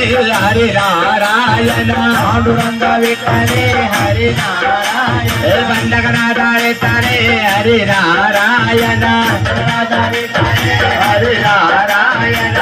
హరి నారాయణ పాండురంగ విఠలే హరి నారాయణ బండగనాథ విఠలే హరి నారాయణ హరి నారాయణ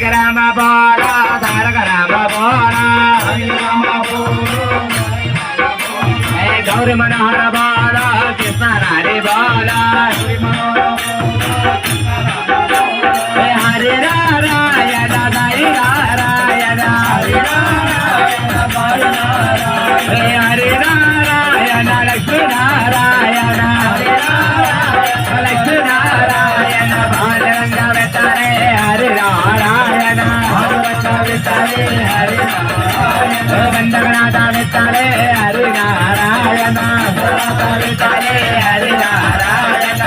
రామ బోల తారక రామ బోల గౌరీ మనోహర బోల కృష్ణ రాణి బోల హరి నారాయణ హరి నారాయణ హరి నారాయణ లక్ష్మీ నారాయణ లక్ష్మీ నారాయణ బాలరంగ వెతరే హరి నారాయణ బండగనాథ వెతరే హరి నారాయణ హరి నారాయణ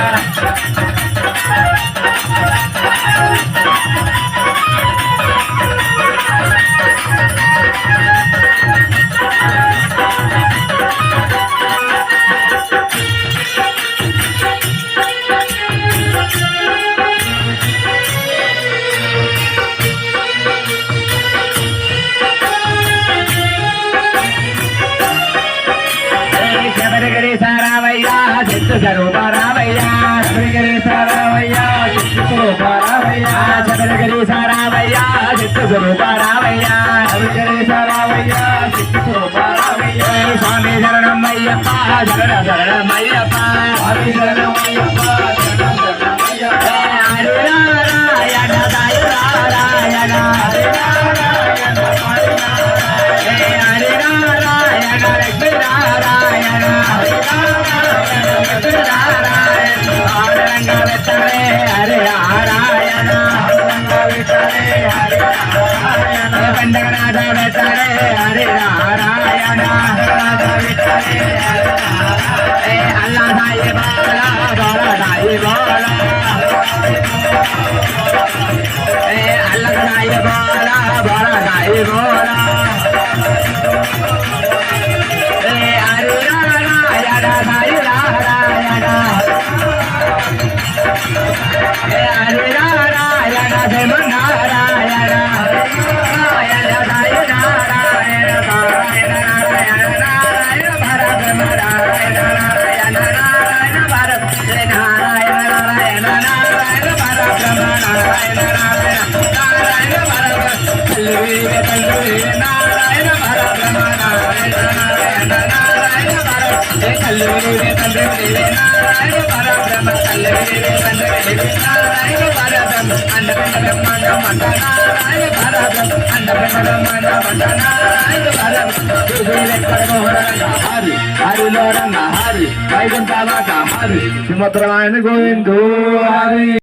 స్వరూప రామయ్య శబరిగిరి సారామయ్య స్వరూప రామయ్య శబరిగిరి సారామయ్య స్వరూప రామయ్య శబరిగిరి సారామయ్య స్వరూప రామయ్య స్వామి శరణమయ్యప్ప శరణ శరణమయ్యప్ప స్వామి శరణమయ్యప్ప హరి నారాయణ హరి నారాయణ హరి నారాయణ హరి నారాయణ లక్ష్మీ నారాయణ హరి నారాయణ హరి నారాయణ బండగనాథ వెతరే హరి నారాయణ అల్లా సాయి బాల బాల సాయి బాల అల్లా సాయి బాల బాల సాయి బాల హరి నారాయణ సాయి నారాయణ హరి నారాయణ దేవ నారాయణ నారాయణ సాయి నారాయణ నారాయణ నారాయణ నారాయణ భరత నారాయణ నారాయణ నారాయణ భరత నారాయణ నారాయణ నారాయణ భరత నారాయణ నారాయణ నారాయణ భరత నారాయణ భరత నారాయణ నారాయణ నారాయణ భరత కల్లూరి తండ్రి నారాయణ పరబ్రహ్మ కల్లూరి తండ్రి నారాయణ పరబ్రహ్మ అన్నపిండ బ్రహ్మాండ మండ నారాయణ పరబ్రహ్మ అన్నపిండ బ్రహ్మాండ మండ నారాయణ పరబ్రహ్మ హరి హరిలో రంగ హరి వైకుంఠ హరి సుమద్రమాయన గోవిందో హరి.